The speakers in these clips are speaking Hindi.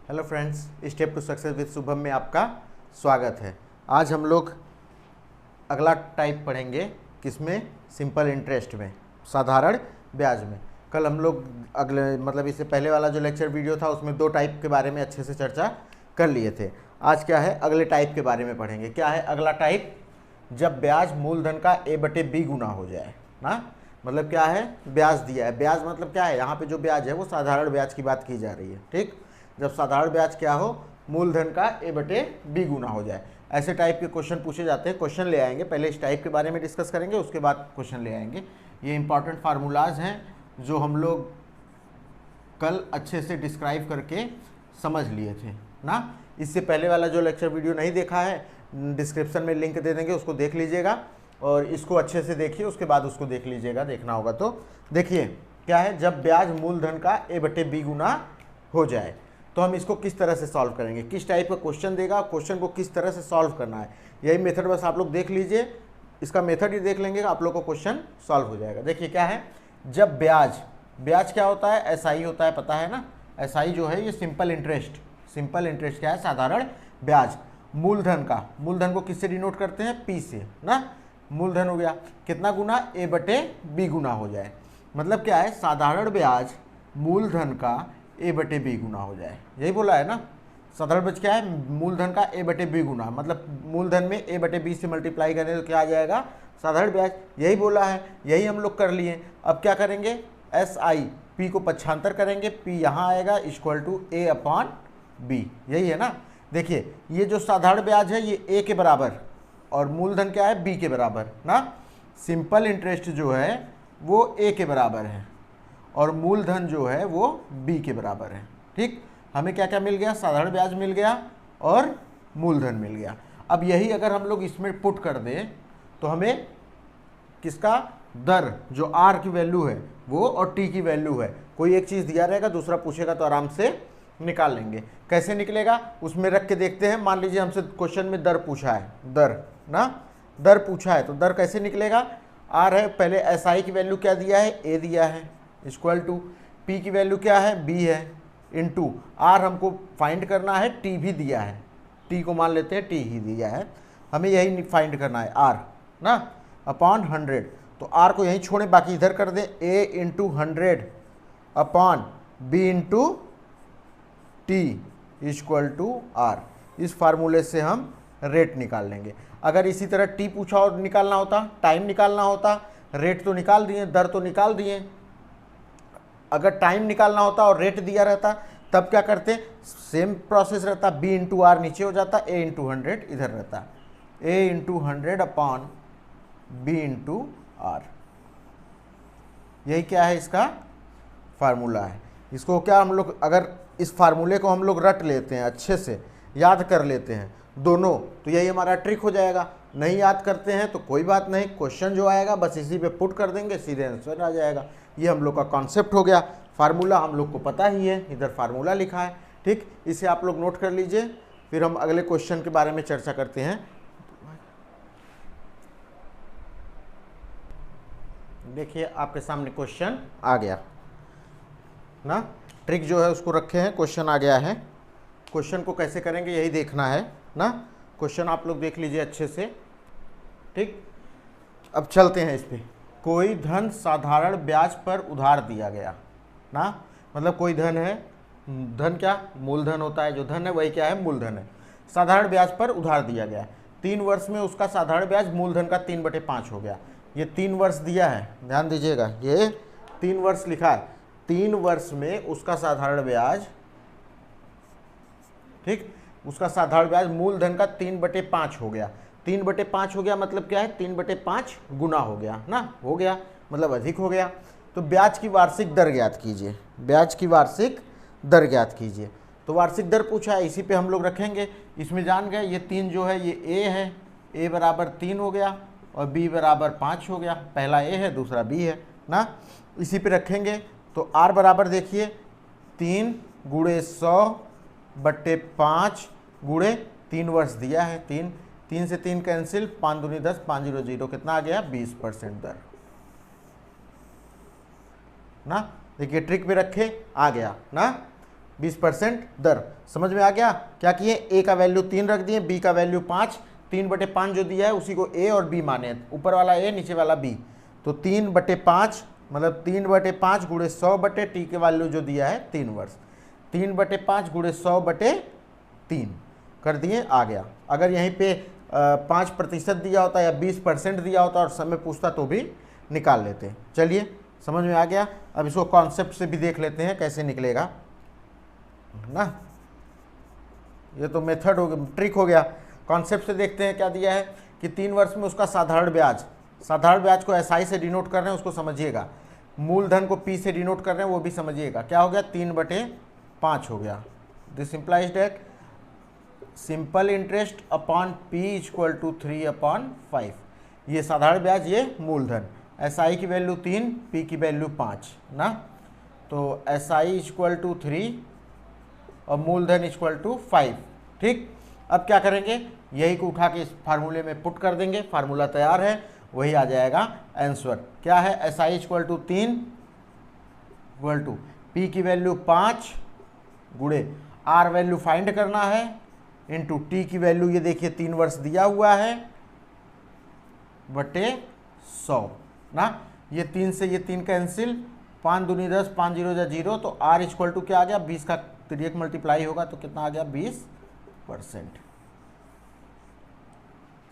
Hello friends, step to success with Shubham में आपका स्वागत है। आज हम लोग अगला टाइप पढ़ेंगे, किसमें? सिंपल इंटरेस्ट में, साधारण ब्याज में। कल हम लोग इससे पहले वाला जो लेक्चर वीडियो था उसमें दो टाइप के बारे में अच्छे से चर्चा कर लिए थे। आज क्या है, अगले टाइप के बारे में पढ़ेंगे। क्या है अगला टाइप? जब ब्याज मूलधन का a/b गुना हो जाए ना। मतलब क्या है, ब्याज दिया है। ब्याज मतलब क्या है, यहाँ पे जो ब्याज है वो साधारण ब्याज की बात की जा रही है। ठीक, जब साधारण ब्याज क्या हो, मूलधन का a/b गुना हो जाए। ऐसे टाइप के क्वेश्चन पूछे जाते हैं। क्वेश्चन ले आएंगे, पहले इस टाइप के बारे में डिस्कस करेंगे, उसके बाद क्वेश्चन ले आएंगे। ये इंपॉर्टेंट फार्मूलाज हैं जो हम लोग कल अच्छे से डिस्क्राइब करके समझ लिए थे ना। इससे पहले वाला जो लेक्चर वीडियो नहीं देखा है, डिस्क्रिप्शन में लिंक दे देंगे, उसको देख लीजिएगा और इसको अच्छे से देखिए, उसके बाद उसको देख लीजिएगा, देखना होगा तो। देखिए क्या है, जब ब्याज मूलधन का a/b गुना हो जाए तो हम इसको किस तरह से सॉल्व करेंगे, किस टाइप का क्वेश्चन देगा, क्वेश्चन को किस तरह से सॉल्व करना है, यही मेथड बस आप लोग देख लीजिए। इसका मेथड ही देख लेंगे, आप लोग को क्वेश्चन सॉल्व हो जाएगा। देखिए क्या है, जब ब्याज क्या होता है, SI होता है, पता है ना। SI जो है ये सिंपल इंटरेस्ट क्या है, साधारण ब्याज। मूलधन को किससे डिनोट करते हैं, P से ना। मूलधन हो गया कितना गुना, a/b गुना हो जाए। मतलब क्या है, साधारण ब्याज मूलधन का a/b गुना हो जाए, यही बोला है ना। साधारण ब्याज क्या है, मूलधन का a/b गुना, मतलब मूलधन में a/b से मल्टीप्लाई करें तो क्या आ जाएगा, साधारण ब्याज। यही बोला है, यही हम लोग कर लिए। अब क्या करेंगे, SI P को पक्षांतर करेंगे, P यहाँ आएगा इक्वल टू a/b, यही है ना। देखिए ये जो साधारण ब्याज है ये a के बराबर और मूलधन क्या है, b के बराबर ना। सिंपल इंटरेस्ट जो है वो a के बराबर है और मूलधन जो है वो b के बराबर है। ठीक, हमें क्या क्या मिल गया, साधारण ब्याज मिल गया और मूलधन मिल गया। अब यही अगर हम लोग इसमें पुट कर दें तो हमें किसका, दर जो r की वैल्यू है वो और t की वैल्यू है, कोई एक चीज़ दिया रहेगा, दूसरा पूछेगा तो आराम से निकाल लेंगे। कैसे निकलेगा उसमें रख के देखते हैं। मान लीजिए हमसे क्वेश्चन में दर पूछा है, दर पूछा है तो दर कैसे निकलेगा। r है, पहले SI की वैल्यू क्या दिया है, a दिया है, इक्वल टू P की वैल्यू क्या है, b है, इंटू r हमको फाइंड करना है, t भी दिया है, t को मान लेते हैं t ही दिया है, हमें यही फाइंड करना है r ना, अपॉन 100। तो r को यहीं छोड़ें, बाकी इधर कर दें, a into 100 upon b into t equal to r। इस फार्मूले से हम रेट निकाल लेंगे। अगर इसी तरह t पूछा और निकालना होता, टाइम निकालना होता, रेट तो निकाल दिए, दर तो निकाल दिए, अगर टाइम निकालना होता और रेट दिया रहता तब क्या करते, सेम प्रोसेस रहता, b इंटू आर नीचे हो जाता, a इंटू 100 इधर रहता, a into 100 upon b into r. यही क्या है, इसका फार्मूला है। इसको क्या हम लोग, अगर इस फार्मूले को हम लोग रट लेते हैं, अच्छे से याद कर लेते हैं दोनों, तो यही हमारा ट्रिक हो जाएगा। नहीं याद करते हैं तो कोई बात नहीं, क्वेश्चन जो आएगा बस इसी पे पुट कर देंगे, सीधे आंसर आ जाएगा। ये हम लोग का कॉन्सेप्ट हो गया। फार्मूला हम लोग को पता ही है, इधर फार्मूला लिखा है। ठीक, इसे आप लोग नोट कर लीजिए, फिर हम अगले क्वेश्चन के बारे में चर्चा करते हैं। देखिए आपके सामने क्वेश्चन आ गया ना, ट्रिक जो है उसको रखे हैं, क्वेश्चन आ गया है। क्वेश्चन को कैसे करेंगे यही देखना है ना। क्वेश्चन आप लोग देख लीजिए अच्छे से। ठीक, अब चलते हैं इस पे। कोई धन साधारण ब्याज पर उधार दिया गया ना, मतलब कोई धन है, धन क्या, मूलधन होता है, जो धन है वही क्या है, मूलधन है। साधारण ब्याज पर उधार दिया गया, 3 वर्ष में उसका साधारण ब्याज मूलधन का 3/5 हो गया। ये 3 वर्ष दिया है, ध्यान दीजिएगा, ये 3 वर्ष लिखा है। 3 वर्ष में उसका साधारण ब्याज, ठीक, उसका साधारण ब्याज मूलधन का 3/5 हो गया। 3/5 हो गया मतलब क्या है, 3/5 गुना हो गया ना, हो गया मतलब अधिक हो गया। तो ब्याज की वार्षिक दर ज्ञात कीजिए, ब्याज की वार्षिक दर ज्ञात कीजिए। तो वार्षिक दर पूछा है, इसी पे हम लोग रखेंगे। इसमें जान गए ये 3 जो है ये a है, a बराबर 3 हो गया और b बराबर 5 हो गया। पहला a है, दूसरा b है ना, इसी पे रखेंगे। तो r बराबर देखिए 3 गुणे 100/5 गुणे 3 वर्ष दिया है, 3 से 3 कैंसिल, 5 दूनी 10, 500 कितना आ गया, 20% दर ना। देखिए ट्रिक पे रखे, आ गया ना, 20% दर। समझ में आ गया? क्या किए, ए का वैल्यू 3 रख दिए, बी का वैल्यू 5, 3/5 जो दिया है उसी को ए और बी माने, ऊपर वाला ए नीचे वाला बी, तो 3/5 मतलब 3/5 गुणे 100 टी के वैल्यू जो दिया है 3 वर्ष, 3/5 गुणे 100/3 कर दिए, आ गया। अगर यहीं पे 5% दिया होता या 20% दिया होता और समय पूछता तो भी निकाल लेते। चलिए समझ में आ गया। अब इसको कॉन्सेप्ट से भी देख लेते हैं कैसे निकलेगा ना। ये तो मेथड हो गया, ट्रिक हो गया। कॉन्सेप्ट से देखते हैं क्या दिया है कि 3 वर्ष में उसका साधारण ब्याज को एसआई से डिनोट कर रहे हैं, उसको समझिएगा। मूलधन को पी से डिनोट कर रहे हैं, वो भी समझिएगा। क्या हो गया, 3/5 हो गया। This implies that simple interest upon p equal to 3/5। ये साधारण ब्याज, ये मूलधन। एसआई की वैल्यू 3, पी की वैल्यू 5 ना, तो एसआई इक्वल टू 3 और मूलधन इक्वल टू 5। ठीक, अब क्या करेंगे, यही को उठा के इस फार्मूले में पुट कर देंगे, फार्मूला तैयार है, वही आ जाएगा आंसर। क्या है, SI equal to 3 equal to p की वैल्यू 5 गुणे आर वैल्यू फाइंड करना है इंटू टी की वैल्यू, ये देखिए 3 वर्ष दिया हुआ है, बटे 100 ना। ये 3 से ये 3 कैंसिल, 5 दूनी 10, 5 0 जा 0, तो आर इक्वल टू क्या आ गया, 20 का 3 मल्टीप्लाई होगा तो कितना आ गया, 20%।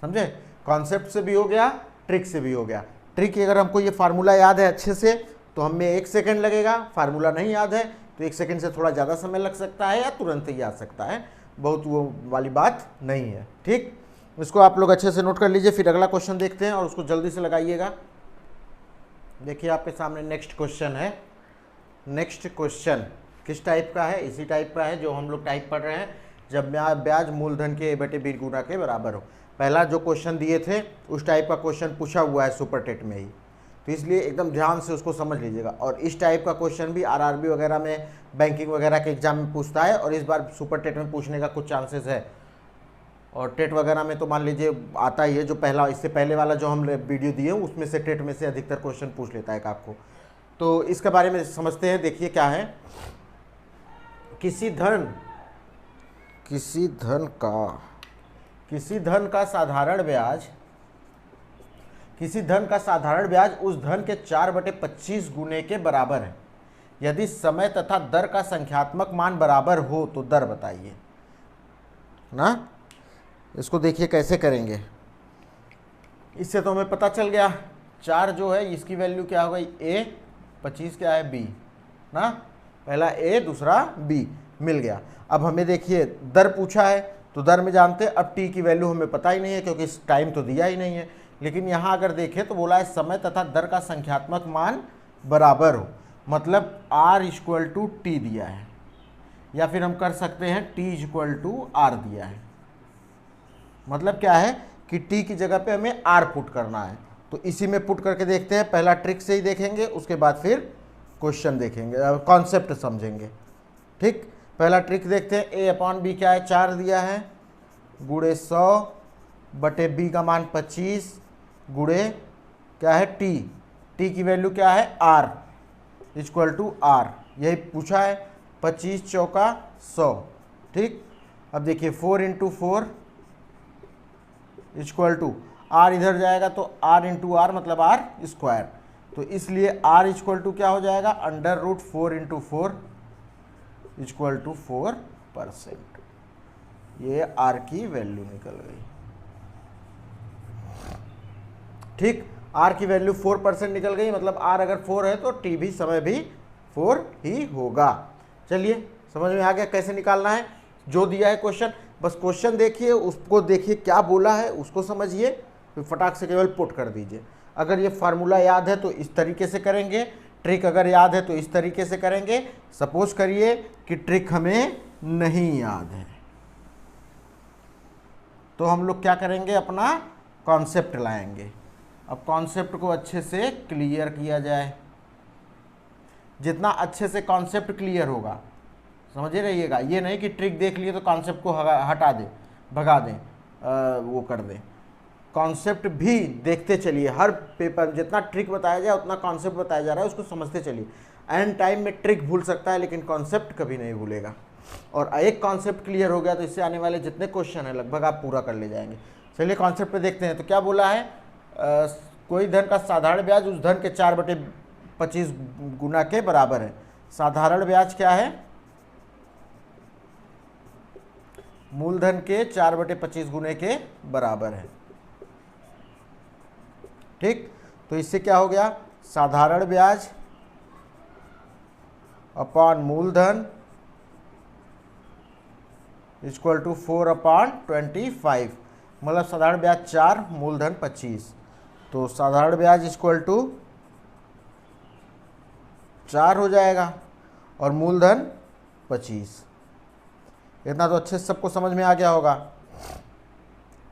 समझे, कॉन्सेप्ट से भी हो गया, ट्रिक से भी हो गया। ट्रिक अगर हमको ये फार्मूला याद है अच्छे से तो हमें 1 सेकंड लगेगा, फार्मूला नहीं याद है तो 1 सेकंड से थोड़ा ज़्यादा समय लग सकता है या तुरंत ही आ सकता है, बहुत वो वाली बात नहीं है। ठीक, इसको आप लोग अच्छे से नोट कर लीजिए। फिर अगला क्वेश्चन देखते हैं और उसको जल्दी से लगाइएगा। देखिए आपके सामने नेक्स्ट क्वेश्चन है। नेक्स्ट क्वेश्चन किस टाइप का है, इसी टाइप का है जो हम लोग टाइप पढ़ रहे हैं, जब ब्याज मूलधन के A/B गुना के बराबर हो। पहला जो क्वेश्चन दिए थे उस टाइप का क्वेश्चन पूछा हुआ है सुपर टेट में ही, तो इसलिए एकदम ध्यान से उसको समझ लीजिएगा। और इस टाइप का क्वेश्चन भी आरआरबी वगैरह में, बैंकिंग वगैरह के एग्जाम में पूछता है, और इस बार सुपर टेट में पूछने का कुछ चांसेस है। और टेट वगैरह में तो मान लीजिए आता ही है, जो पहला इससे पहले वाला जो हम वीडियो दिए उसमें से टेट में से अधिकतर क्वेश्चन पूछ लेता है आपको। तो इसके बारे में समझते हैं। देखिए क्या है, किसी धन का साधारण ब्याज उस धन के 4/25 गुने के बराबर है। यदि समय तथा दर का संख्यात्मक मान बराबर हो तो दर बताइए ना। इसको देखिए कैसे करेंगे, इससे तो हमें पता चल गया 4 जो है इसकी वैल्यू क्या हो गई A, 25 क्या है B ना, पहला A दूसरा B मिल गया। अब हमें देखिए दर पूछा है तो दर में जानते हैं, अब टी की वैल्यू हमें पता ही नहीं है क्योंकि इस टाइम तो दिया ही नहीं है। लेकिन यहाँ अगर देखें तो बोला है समय तथा दर का संख्यात्मक मान बराबर हो, मतलब R इक्वल टू टी दिया है, या फिर हम कर सकते हैं T इक्वल टू R दिया है। मतलब क्या है कि T की जगह पे हमें R पुट करना है, तो इसी में पुट करके देखते हैं। पहला ट्रिक से ही देखेंगे, उसके बाद फिर क्वेश्चन देखेंगे, कॉन्सेप्ट समझेंगे। ठीक, पहला ट्रिक देखते हैं। A/B क्या है, 4 दिया है, गुणे 100 बटे B का मान 25 गुणे क्या है T की वैल्यू क्या है R इक्वल टू R, यही पूछा है। 25 चौका 100। ठीक, अब देखिए 4 × 4 इक्वल टू R इधर जाएगा तो R × R मतलब R स्क्वायर, तो इसलिए R इक्वल टू क्या हो जाएगा, √4 × 4 इक्वल टू 4%। ये R की वैल्यू निकल गई। ठीक, R की वैल्यू 4% निकल गई, मतलब R अगर 4 है तो T भी समय भी 4 ही होगा। चलिए समझ में आ गया कैसे निकालना है। जो दिया है क्वेश्चन, बस क्वेश्चन देखिए, उसको देखिए क्या बोला है उसको समझिए, फिर फटाक से केवल पुट कर दीजिए। अगर ये फार्मूला याद है तो इस तरीके से करेंगे, ट्रिक अगर याद है तो इस तरीके से करेंगे। सपोज करिए कि ट्रिक हमें नहीं याद है तो हम लोग क्या करेंगे, अपना कॉन्सेप्ट लाएंगे। अब कॉन्सेप्ट को अच्छे से क्लियर किया जाए। जितना अच्छे से कॉन्सेप्ट क्लियर होगा, समझे रहिएगा, ये नहीं कि ट्रिक देख लिए तो कॉन्सेप्ट को हटा दें, भगा दें, वो कर दें। कॉन्सेप्ट भी देखते चलिए, हर पेपर जितना ट्रिक बताया जाए उतना कॉन्सेप्ट बताया जा रहा है, उसको समझते चलिए। एंड टाइम में ट्रिक भूल सकता है लेकिन कॉन्सेप्ट कभी नहीं भूलेगा। और एक कॉन्सेप्ट क्लियर हो गया तो इससे आने वाले जितने क्वेश्चन हैं लगभग आप पूरा कर ले जाएंगे। चलिए कॉन्सेप्ट पे देखते हैं। तो क्या बोला है, कोई धन का साधारण ब्याज उस धन के 4/25 गुना के बराबर है। साधारण ब्याज क्या है, मूलधन के 4/25 गुने के बराबर है। ठीक, तो इससे क्या हो गया, साधारण ब्याज अपॉन मूलधन इक्वल टू 4/25, मतलब साधारण ब्याज 4 मूलधन 25। तो साधारण ब्याज इक्वल टू 4 हो जाएगा और मूलधन 25। इतना तो अच्छे से सबको समझ में आ गया होगा।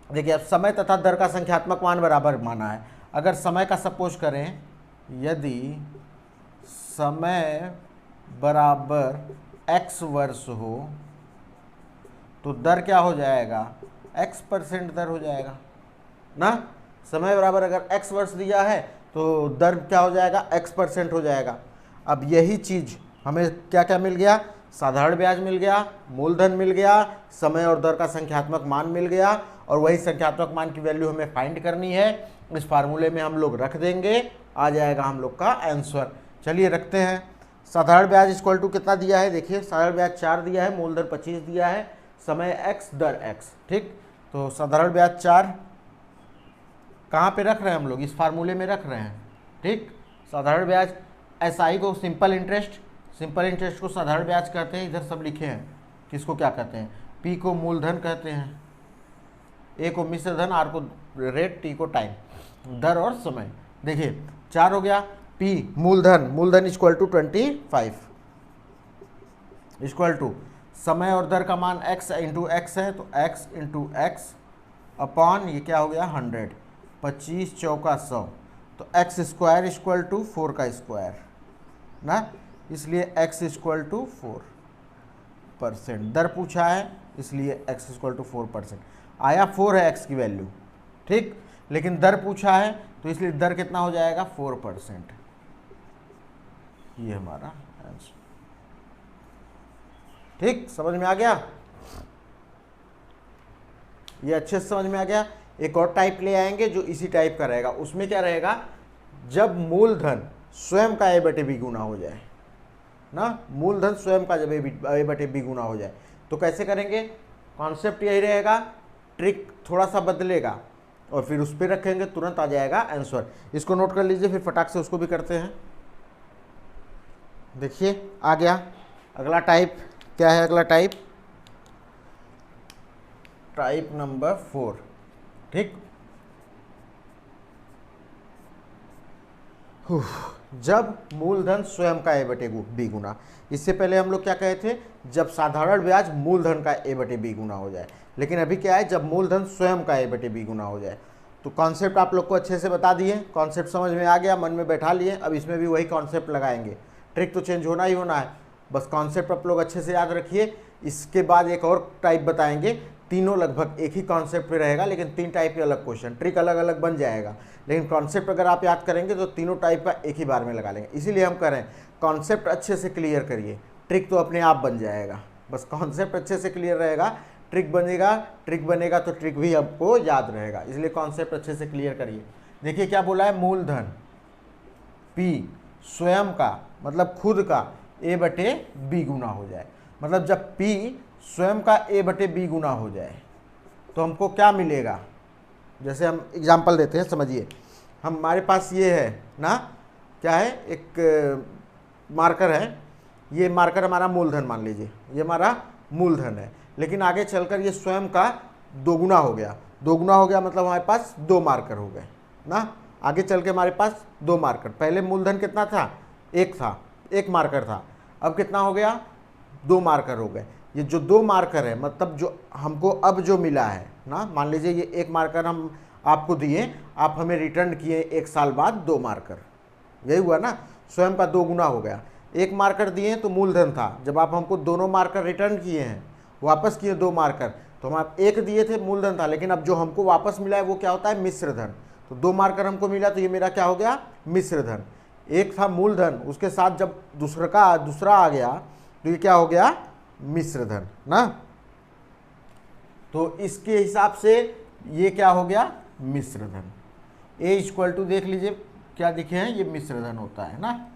देखिए अब समय तथा दर का संख्यात्मक मान बराबर माना है। अगर समय का सपोज करें, यदि समय बराबर x वर्ष हो तो दर क्या हो जाएगा, x% दर हो जाएगा ना। समय बराबर अगर x वर्ष दिया है तो दर क्या हो जाएगा, x% हो जाएगा। अब यही चीज़ हमें क्या क्या मिल गया, साधारण ब्याज मिल गया, मूलधन मिल गया, समय और दर का संख्यात्मक मान मिल गया, और वही संख्यात्मक मान की वैल्यू हमें फाइंड करनी है। इस फार्मूले में हम लोग रख देंगे, आ जाएगा हम लोग का आंसर। चलिए रखते हैं। साधारण ब्याज इक्वल टू कितना दिया है, देखिए साधारण ब्याज 4 दिया है, मूलधन 25 दिया है, समय x दर x। ठीक, तो साधारण ब्याज 4 कहाँ पे रख रहे हैं हम लोग, इस फार्मूले में रख रहे हैं। ठीक, साधारण ब्याज SI को सिंपल इंटरेस्ट को साधारण ब्याज कहते हैं, इधर सब लिखे हैं। किसको क्या कहते हैं, P को मूलधन कहते हैं, A को मिश्र धन, R को रेट, T को टाइम, दर और समय। देखिए 4 हो गया, P मूलधन इक्वल टू 25 इक्वल टू समय और दर का मान x इंटू एक्स है, तो x इंटू एक्स अपॉन ये क्या हो गया 100, 25 चौका 100, तो x स्क्वायर इक्वल टू 4 का स्क्वायर ना, इसलिए x इक्वल टू 4%। दर पूछा है इसलिए x इक्वल टू 4%। आया 4 है x की वैल्यू, ठीक, लेकिन दर पूछा है तो इसलिए दर कितना हो जाएगा 4%। ये हमारा आंसर। ठीक, समझ में आ गया, ये अच्छे से समझ में आ गया। एक और टाइप ले आएंगे जो इसी टाइप का रहेगा। उसमें क्या रहेगा, जब मूलधन स्वयं का a/b गुना हो जाए ना, मूलधन स्वयं का जब a/b गुना हो जाए तो कैसे करेंगे। कॉन्सेप्ट यही रहेगा, ट्रिक थोड़ा सा बदलेगा और फिर उस पर रखेंगे, तुरंत आ जाएगा आंसर। इसको नोट कर लीजिए, फिर फटाक से उसको भी करते हैं। देखिए आ गया अगला टाइप। क्या है अगला टाइप, टाइप नंबर 4। ठीक, जब मूलधन स्वयं का a/b गुना। इससे पहले हम लोग क्या कहे थे, जब साधारण ब्याज मूलधन का a/b गुना हो जाए, लेकिन अभी क्या है, जब मूलधन स्वयं का a/b गुना हो जाए। तो कॉन्सेप्ट आप लोग को अच्छे से बता दिए, कॉन्सेप्ट समझ में आ गया, मन में बैठा लिए। अब इसमें भी वही कॉन्सेप्ट लगाएंगे, ट्रिक तो चेंज होना ही होना है, बस कॉन्सेप्ट आप लोग अच्छे से याद रखिए। इसके बाद एक और टाइप बताएंगे, तीनों लगभग एक ही कॉन्सेप्ट पे रहेगा, लेकिन 3 टाइप के अलग क्वेश्चन, ट्रिक अलग अलग बन जाएगा, लेकिन कॉन्सेप्ट अगर आप याद करेंगे तो तीनों टाइप का एक ही बार में लगा लेंगे। इसीलिए हम करें कॉन्सेप्ट अच्छे से क्लियर करिए, ट्रिक तो अपने आप बन जाएगा। बस कॉन्सेप्ट अच्छे से क्लियर रहेगा, ट्रिक बनेगा तो ट्रिक भी आपको याद रहेगा, इसलिए कॉन्सेप्ट अच्छे से क्लियर करिए। देखिए क्या बोला है, मूलधन P स्वयं का मतलब खुद का a/b गुना हो जाए। मतलब जब P स्वयं का a/b गुना हो जाए तो हमको क्या मिलेगा। जैसे हम एग्जांपल देते हैं, समझिए। हमारे पास ये है ना, क्या है, एक मार्कर है, ये मार्कर हमारा मूलधन मान लीजिए, ये हमारा मूलधन है, लेकिन आगे चलकर ये स्वयं का 2 गुना हो गया। 2 गुना हो गया मतलब हमारे पास 2 मार्कर हो गए ना। आगे चल के हमारे पास 2 मार्कर, पहले मूलधन कितना था, 1 था, 1 मार्कर था, अब कितना हो गया, 2 मार्कर हो गए। ये जो 2 मार्कर है, मतलब जो हमको अब जो मिला है ना, मान लीजिए ये 1 मार्कर हम आपको दिए, आप हमें रिटर्न किए 1 साल बाद 2 मार्कर, यही हुआ ना, स्वयं का 2 गुना हो गया। 1 मार्कर दिए तो मूलधन था, जब आप हमको दोनों मार्कर रिटर्न किए हैं, वापस किए 2 मार्कर, तो हम आप 1 दिए थे, मूलधन था, लेकिन अब जो हमको वापस मिला है वो क्या होता है, मिश्र धन। तो 2 मार्कर हमको मिला तो ये मेरा क्या हो गया, मिश्र धन। एक था मूलधन, उसके साथ जब दूसरा आ गया तो ये क्या हो गया, मिश्र धन ना। तो इसके हिसाब से ये क्या हो गया, मिश्र धन। ए इक्वल टू देख लीजिए क्या दिखे हैं, ये मिश्र धन होता है ना,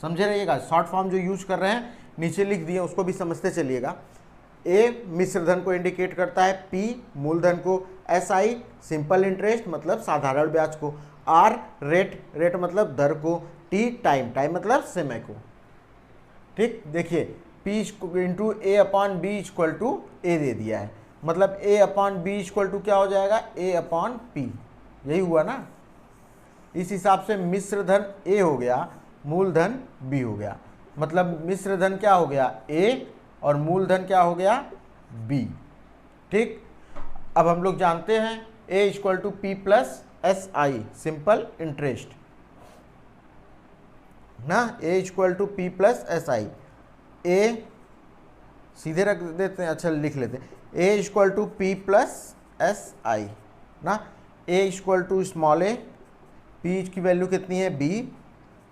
समझे रहिएगा। शॉर्ट फॉर्म जो यूज कर रहे हैं नीचे लिख दिए, उसको भी समझते चलिएगा। ए मिश्र धन को इंडिकेट करता है, पी मूलधन को, एस आई सिंपल इंटरेस्ट मतलब साधारण ब्याज को, आर रेट मतलब दर को, टी टाइम मतलब समय को। ठीक, देखिए P into A upon B equal to A दे दिया है, मतलब A upon B equal to क्या हो जाएगा, ए अपॉन पी, यही हुआ ना। इस हिसाब से मिश्र धन ए हो गया, मूलधन बी हो गया, मतलब मिश्र धन क्या हो गया, ए और मूलधन क्या हो गया, बी। ठीक, अब हम लोग जानते हैं A equal to P plus S I simple interest ना, A equal to P plus S I. A सीधे रख देते हैं, अच्छा लिख लेते हैं, A equal to P plus S I ना, A equal to small A, P की वैल्यू कितनी है, बी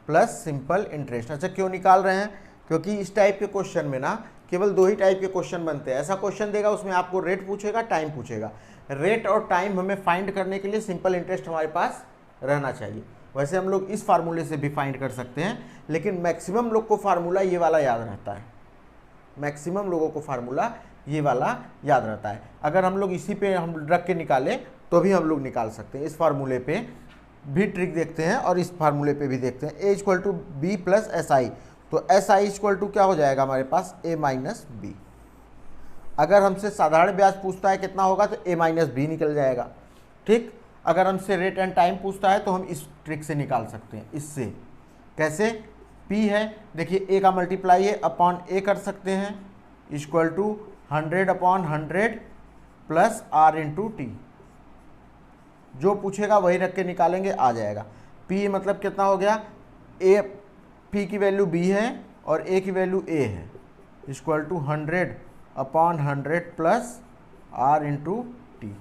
प्लस सिंपल इंटरेस्ट। अच्छा क्यों निकाल रहे हैं, क्योंकि इस टाइप के क्वेश्चन में ना केवल दो ही टाइप के क्वेश्चन बनते हैं। ऐसा क्वेश्चन देगा उसमें आपको रेट पूछेगा, टाइम पूछेगा। रेट और टाइम हमें फाइंड करने के लिए सिंपल इंटरेस्ट हमारे पास रहना चाहिए। वैसे हम लोग इस फार्मूले से भी फाइंड कर सकते हैं, लेकिन मैक्सिमम लोग को फार्मूला ये वाला याद रहता है, मैक्सिमम लोगों को फार्मूला ये वाला याद रहता है। अगर हम लोग इसी पे हम रख के निकालें तो भी हम लोग निकाल सकते हैं। इस फार्मूले पे भी ट्रिक देखते हैं और इस फार्मूले पे भी देखते हैं। A equal to B plus S I, तो एस आई इक्वल टू क्या हो जाएगा हमारे पास, ए माइनस बी। अगर हमसे साधारण ब्याज पूछता है कितना होगा तो ए माइनस बी निकल जाएगा। ठीक, अगर हमसे रेट एंड टाइम पूछता है तो हम इस ट्रिक से निकाल सकते हैं। इससे कैसे, पी है, देखिए ए का मल्टीप्लाई है अपॉन ए कर सकते हैं, equal to 100 upon 100 plus r into t. जो पूछेगा वही रख के निकालेंगे, आ जाएगा। पी मतलब कितना हो गया, ए पी की वैल्यू बी है और ए की वैल्यू ए है, equal to 100 upon 100 plus r into t.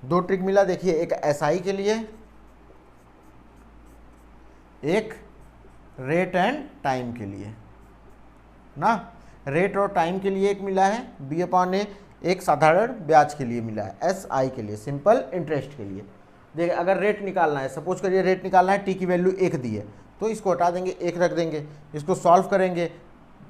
दो ट्रिक मिला, देखिए एक एसआई के लिए, एक रेट एंड टाइम के लिए ना। रेट और टाइम के लिए एक मिला है बी अपॉन ए, एक साधारण ब्याज के लिए मिला है एस आई के लिए, सिंपल इंटरेस्ट के लिए। देखिए अगर रेट निकालना है, सपोज करिए रेट निकालना है, टी की वैल्यू 1 दी है तो इसको हटा देंगे, 1 रख देंगे, इसको सॉल्व करेंगे,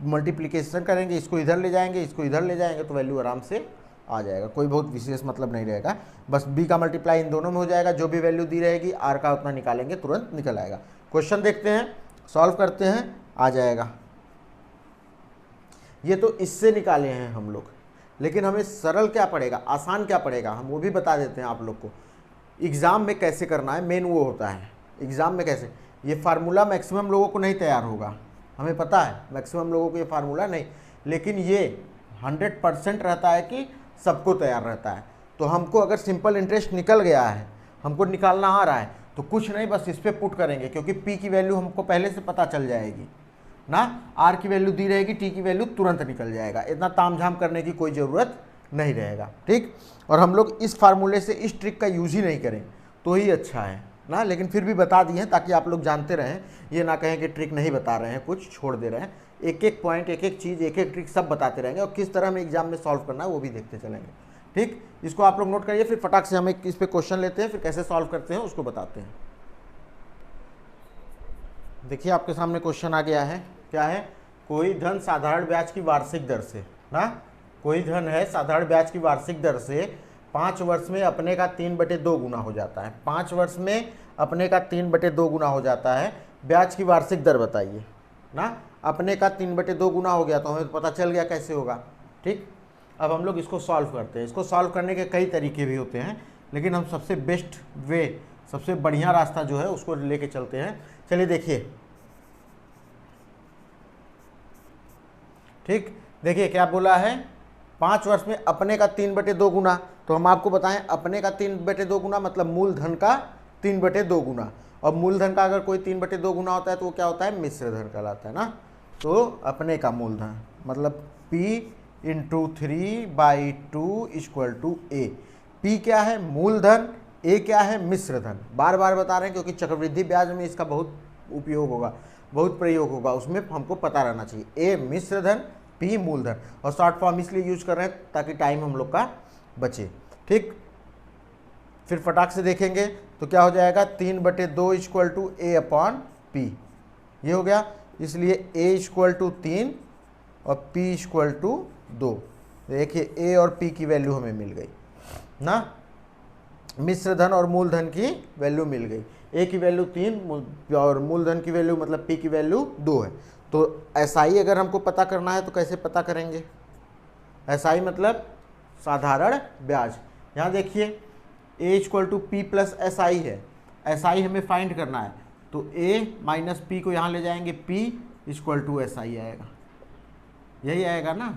मल्टीप्लिकेशन करेंगे, इसको इधर ले जाएंगे, इसको इधर ले जाएंगे, तो वैल्यू आराम से आ जाएगा। कोई बहुत विशेष मतलब नहीं रहेगा, बस बी का मल्टीप्लाई इन दोनों में हो जाएगा, जो भी वैल्यू दी रहेगी आर का उतना निकालेंगे, तुरंत निकल आएगा। क्वेश्चन देखते हैं, सॉल्व करते हैं, आ जाएगा। ये तो इससे निकाले हैं हम लोग, लेकिन हमें सरल क्या पड़ेगा, आसान क्या पड़ेगा, हम वो भी बता देते हैं आप लोग को। एग्ज़ाम में कैसे करना है, मेन वो होता है एग्ज़ाम में कैसे। ये फार्मूला मैक्सिमम लोगों को नहीं तैयार होगा, हमें पता है मैक्सिमम लोगों को ये फार्मूला नहीं, लेकिन ये 100% रहता है कि सबको तैयार रहता है। तो हमको अगर सिंपल इंटरेस्ट निकल गया है, हमको निकालना आ रहा है, तो कुछ नहीं बस इस पर पुट करेंगे, क्योंकि पी की वैल्यू हमको पहले से पता चल जाएगी ना, आर की वैल्यू दी रहेगी, टी की वैल्यू तुरंत निकल जाएगा, इतना तामझाम करने की कोई ज़रूरत नहीं रहेगा। ठीक, और हम लोग इस फार्मूले से इस ट्रिक का यूज ही नहीं करें तो ही अच्छा है ना, लेकिन फिर भी बता दिए हैं ताकि आप लोग जानते रहें, ये ना कहें कि ट्रिक नहीं बता रहे हैं, कुछ छोड़ दे रहे हैं। एक एक पॉइंट, एक एक चीज़, एक एक ट्रिक सब बताते रहेंगे, और किस तरह हमें एग्जाम में सॉल्व करना है वो भी देखते चलेंगे। ठीक, इसको आप लोग नोट करिए, फिर फटाक से हम इस पर क्वेश्चन लेते हैं, फिर कैसे सॉल्व करते हैं उसको बताते हैं। देखिए आपके सामने क्वेश्चन आ गया है, क्या है, कोई धन साधारण ब्याज की वार्षिक दर से ना, कोई धन है साधारण ब्याज की वार्षिक दर से 5 वर्ष में अपने का 3/2 गुना हो जाता है। 5 वर्ष में अपने का 3/2 गुना हो जाता है, ब्याज की वार्षिक दर बताइए ना। अपने का 3/2 गुना हो गया तो हमें तो पता चल गया कैसे होगा। ठीक, अब हम लोग इसको सॉल्व करते हैं। इसको सॉल्व करने के कई तरीके भी होते हैं, लेकिन हम सबसे बेस्ट वे, सबसे बढ़िया रास्ता जो है उसको लेके चलते हैं। चलिए देखिए, ठीक, देखिए क्या बोला है, 5 वर्ष में अपने का 3/2 गुना, तो हम आपको बताएं अपने का 3/2 गुना मतलब मूलधन का 3/2 गुना, और मूलधन का अगर कोई 3/2 गुना होता है तो वो क्या होता है, मिश्र धन कहलाता है ना। तो अपने का मूलधन मतलब P × 3/2 = A। P क्या है, मूलधन, ए क्या है, मिश्र धन। बार बार बता रहे हैं क्योंकि चक्रवृद्धि ब्याज में इसका बहुत उपयोग होगा, बहुत प्रयोग होगा, उसमें हमको पता रहना चाहिए। ए मिश्र धन, पी मूलधन, और शॉर्ट फॉर्म इसलिए यूज कर रहे हैं ताकि टाइम हम लोग का बचे। ठीक, फिर फटाक से देखेंगे तो क्या हो जाएगा, 3/2 equal to a upon p, ये हो गया। इसलिए a इक्वल टू 3 और p इक्वल टू 2। देखिए a और p की वैल्यू हमें मिल गई ना, मिश्र धन और मूलधन की वैल्यू मिल गई। a की वैल्यू 3 और मूलधन की वैल्यू मतलब p की वैल्यू 2 है। तो SI अगर हमको पता करना है तो कैसे पता करेंगे, SI मतलब साधारण ब्याज। यहाँ देखिए a equal to P plus SI है, SI हमें फाइंड करना है, तो a माइनस पी को यहाँ ले जाएंगे, p इक्वल टू SI आएगा, यही आएगा ना,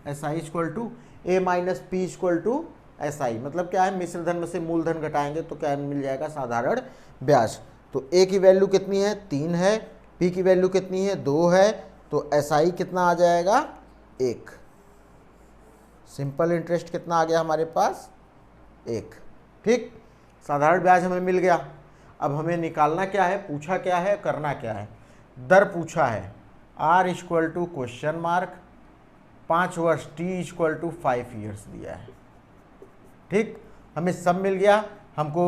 SI equal to a minus p equal to SI। मतलब क्या है, मिश्र धन में से मूलधन घटाएंगे तो क्या मिल जाएगा, साधारण ब्याज। तो a की वैल्यू कितनी है, 3 है, p की वैल्यू कितनी है, 2 है, तो SI कितना आ जाएगा, 1। सिंपल इंटरेस्ट कितना आ गया हमारे पास, 1। ठीक, साधारण ब्याज हमें मिल गया। अब हमें निकालना क्या है, पूछा क्या है, करना क्या है। दर पूछा है r equal to question mark 5 वर्ष, t इक्वल टू 5 ईयर्स दिया है। ठीक, हमें सब मिल गया, हमको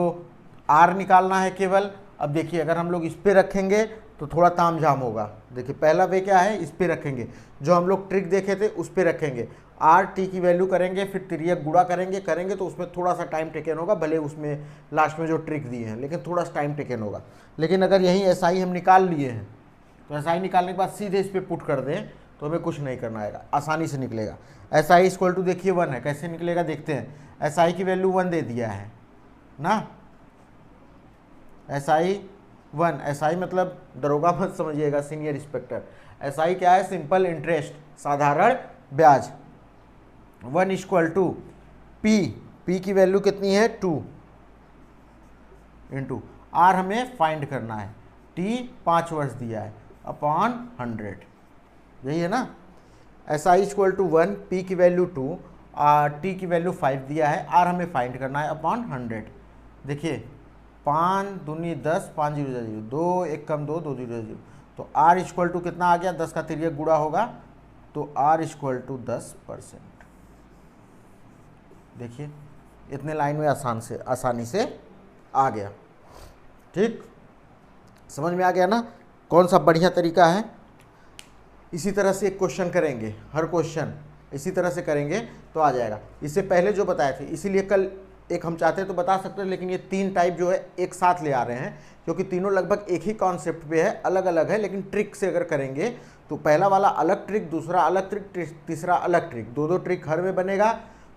r निकालना है केवल। अब देखिए अगर हम लोग इस पे रखेंगे तो थोड़ा तामझाम होगा। देखिए पहला वे क्या है, इस पे रखेंगे, जो हम लोग ट्रिक देखे थे उस पे रखेंगे, आर टी की वैल्यू करेंगे, फिर तिर्यक गुणा करेंगे तो उसमें थोड़ा सा टाइम टेकन होगा, भले उसमें लास्ट में जो ट्रिक दिए हैं लेकिन थोड़ा सा टाइम टेकन होगा। लेकिन अगर यहीं SI हम निकाल लिए हैं तो SI निकालने के बाद सीधे इस पर पुट कर दें तो हमें कुछ नहीं करना आएगा, आसानी से निकलेगा। SI इक्वल टू देखिए 1 है, कैसे निकलेगा देखते हैं। SI की वैल्यू 1 दे दिया है ना, SI 1, SI मतलब दरोगा मत समझिएगा, सीनियर इंस्पेक्टर। SI क्या है, सिंपल इंटरेस्ट, साधारण ब्याज। 1 इक्वल टू P की वैल्यू कितनी है, 2 इंटू R हमें फाइंड करना है, T 5 वर्ष दिया है, अपॉन 100, यही है ना। SI इक्वल टू 1, P की वैल्यू 2, T की वैल्यू 5 दिया है, R हमें फाइंड करना है, अपॉन 100। देखिए 5 दूनी 10, 5 0 0, 2 1 कम 2, 2 0 0, तो R इक्वल टू कितना आ गया, 10 का तिर्यक गुणा होगा तो R इक्वल टू 10%। देखिए इतने लाइन में आसानी से आ गया। ठीक, समझ में आ गया ना कौन सा बढ़िया तरीका है। इसी तरह से एक क्वेश्चन करेंगे, हर क्वेश्चन इसी तरह से करेंगे तो आ जाएगा। इससे पहले जो बताए थे, इसीलिए कल एक हम चाहते तो बता सकते हैं, लेकिन ये 3 टाइप जो है एक साथ ले आ रहे हैं क्योंकि तीनों लगभग एक ही कॉन्सेप्ट पे है, अलग अलग है, लेकिन ट्रिक से अगर करेंगे तो पहला वाला अलग ट्रिक, दूसरा अलग ट्रिक, तीसरा अलग ट्रिक, 2-2 ट्रिक हर में बनेगा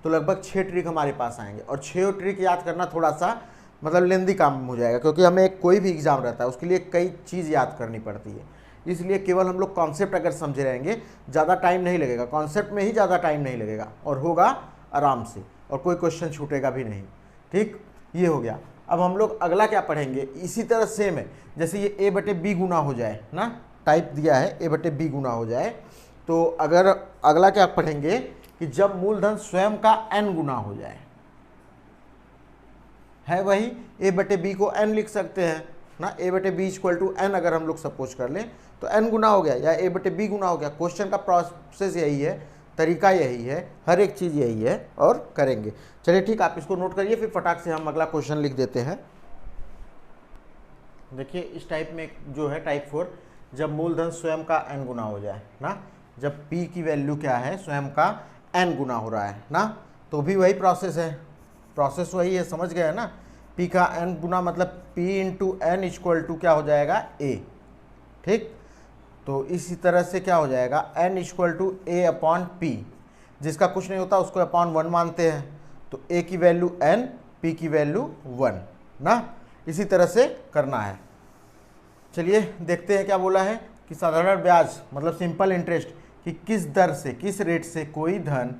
तो लगभग 6 ट्रिक हमारे पास आएंगे। और 6 ट्रिक याद करना थोड़ा सा मतलब लेंदी काम हो जाएगा क्योंकि हमें कोई भी एग्जाम रहता है उसके लिए कई चीज़ याद करनी पड़ती है। इसलिए केवल हम लोग कॉन्सेप्ट अगर समझे रहेंगे ज़्यादा टाइम नहीं लगेगा, कॉन्सेप्ट में ही ज़्यादा टाइम नहीं लगेगा और होगा आराम से, और कोई क्वेश्चन छूटेगा भी नहीं। ठीक, ये हो गया। अब हम लोग अगला क्या पढ़ेंगे, इसी तरह सेम है, जैसे ये A/B गुना हो जाए ना, टाइप दिया है A/B गुना हो जाए, तो अगर अगला क्या पढ़ेंगे कि जब मूलधन स्वयं का n गुना हो जाए, है वही A/B को n लिख सकते हैं ना, A/B इक्वल टू n अगर हम लोग सपोज कर लें तो n गुना हो गया या A/B गुना हो गया। क्वेश्चन का प्रोसेस यही है, तरीका यही है, हर एक चीज़ यही है और करेंगे। चलिए ठीक, आप इसको नोट करिए, फिर फटाक से हम अगला क्वेश्चन लिख देते हैं। देखिए इस टाइप में जो है टाइप 4, जब मूलधन स्वयं का n गुना हो जाए ना, जब p की वैल्यू क्या है, स्वयं का n गुना हो रहा है ना, तो भी वही प्रोसेस है, प्रोसेस वही है, समझ गए ना। p का n गुना मतलब p into n equal to क्या हो जाएगा, a। ठीक, तो इसी तरह से क्या हो जाएगा, n equal to a upon p, जिसका कुछ नहीं होता उसको अपॉन 1 मानते हैं, तो a की वैल्यू n, p की वैल्यू 1 ना, इसी तरह से करना है। चलिए देखते हैं क्या बोला है कि साधारण ब्याज मतलब सिंपल इंटरेस्ट कि किस दर से, किस रेट से कोई धन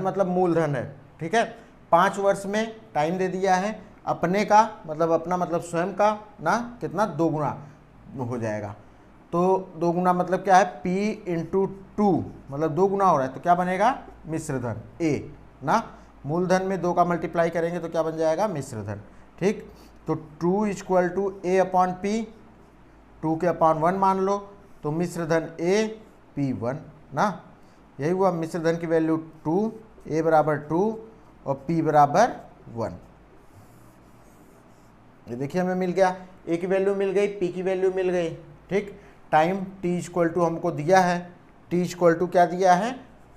मतलब मूलधन है, ठीक है, 5 वर्ष में टाइम दे दिया है, अपने का मतलब अपना मतलब स्वयं का ना कितना, 2 गुना हो जाएगा। तो 2 गुना मतलब क्या है, P इंटू 2 मतलब 2 गुना हो रहा है तो क्या बनेगा, मिश्र धन A ना, मूलधन में 2 का मल्टीप्लाई करेंगे तो क्या बन जाएगा, मिश्र धन। ठीक, तो 2 इक्वल टू A/P, 2 के अपॉन 1 मान लो, तो मिश्र धन A P1 ना, यही हुआ। मिश्र धन की वैल्यू 2, A बराबर 2 और P बराबर 1। ये देखिए हमें मिल गया, A की वैल्यू मिल गई, P की वैल्यू मिल गई। ठीक, टाइम T इक्वल टू हमको दिया है, T इक्वल टू क्या दिया है,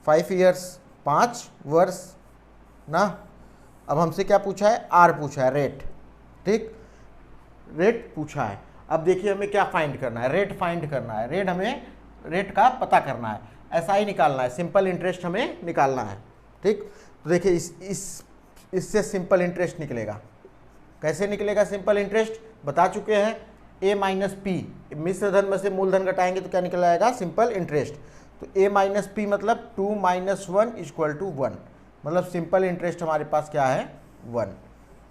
5 ईयर्स, 5 वर्ष ना। अब हमसे क्या पूछा है, R पूछा है, रेट। ठीक, रेट पूछा है। अब देखिए हमें क्या फाइंड करना है, रेट फाइंड करना है। रेट हमें, रेट का पता करना है, SI निकालना है, सिंपल इंटरेस्ट हमें निकालना है। ठीक, तो देखिए इससे सिंपल इंटरेस्ट निकलेगा। कैसे निकलेगा सिंपल इंटरेस्ट, बता चुके हैं, A माइनस P, मिश्र धन में से मूलधन घटाएंगे तो क्या निकल आएगा, सिंपल इंटरेस्ट। तो A माइनस P मतलब 2 माइनस 1 इक्वल टू 1, मतलब सिंपल इंटरेस्ट हमारे पास क्या है, 1।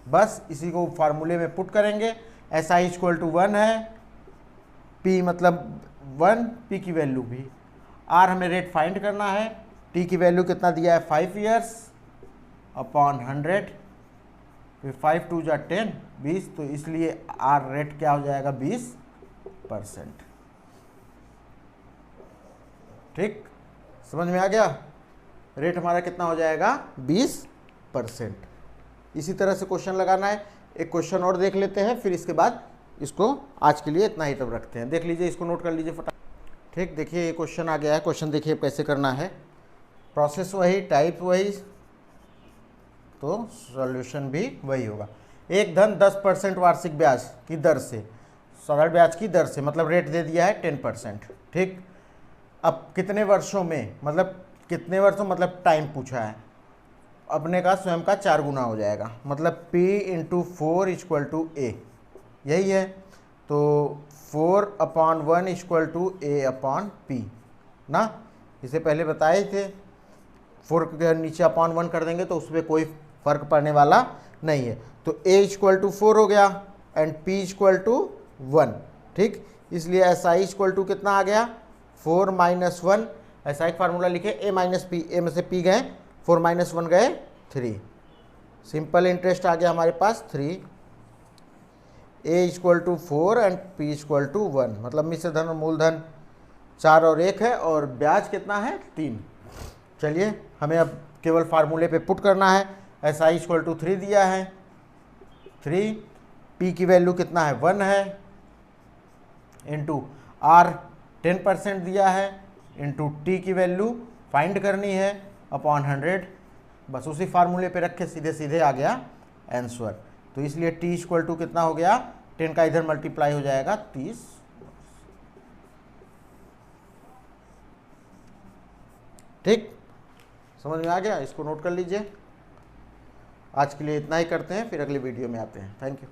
बस इसी को फार्मूले में पुट करेंगे। SI इक्वल टू 1 है, P मतलब 1, P की वैल्यू भी, R हमें रेट फाइंड करना है, T की वैल्यू कितना दिया है, 5 ईयर्स अपॉन 100, फिर 5 2 जा 10, 20, तो इसलिए R रेट क्या हो जाएगा, 20%। ठीक, समझ में आ गया, रेट हमारा कितना हो जाएगा, 20%। इसी तरह से क्वेश्चन लगाना है। एक क्वेश्चन और देख लेते हैं, फिर इसके बाद इसको आज के लिए इतना ही तब रखते हैं। देख लीजिए, इसको नोट कर लीजिए फटाफट। ठीक, देखिए ये क्वेश्चन आ गया है। क्वेश्चन देखिए कैसे करना है, प्रोसेस वही, टाइप वही, तो सॉल्यूशन भी वही होगा। एक धन 10% वार्षिक ब्याज की दर से, साधारण ब्याज की दर से, मतलब रेट दे दिया है 10%। ठीक, अब कितने वर्षों में, मतलब कितने वर्षों, मतलब टाइम पूछा है, अपने का स्वयं का 4 गुना हो जाएगा, मतलब P into 4 equal to A, यही है। तो 4/1 इक्वल टू A/P ना, इसे पहले बताए थे। 4 के नीचे अपॉन 1 कर देंगे तो उसमें कोई फर्क पड़ने वाला नहीं है। तो A इक्वल टू 4 हो गया एंड P इक्वल टू 1। ठीक, इसलिए SI इक्वल टू कितना आ गया, 4 माइनस 1। SI फार्मूला लिखे, A माइनस P, A में से P गए, 4 माइनस 1 गए 3, सिंपल इंटरेस्ट आ गया हमारे पास 3। A equal to 4 and P equal to 1, मतलब मिश्र धन और मूलधन 4 और 1 है, और ब्याज कितना है, 3। चलिए हमें अब केवल फार्मूले पे पुट करना है। SI इक्वल टू 3 दिया है, 3, P की वैल्यू कितना है, 1 है, इंटू R 10% दिया है, इंटू T की वैल्यू फाइंड करनी है अपॉन 100। बस उसी फार्मूले पे रख के सीधे सीधे आ गया आंसर। तो इसलिए T इक्वल टू कितना हो गया, 10 का इधर मल्टीप्लाई हो जाएगा 30। ठीक, समझ में आ गया, इसको नोट कर लीजिए। आज के लिए इतना ही करते हैं, फिर अगली वीडियो में आते हैं। Thank you.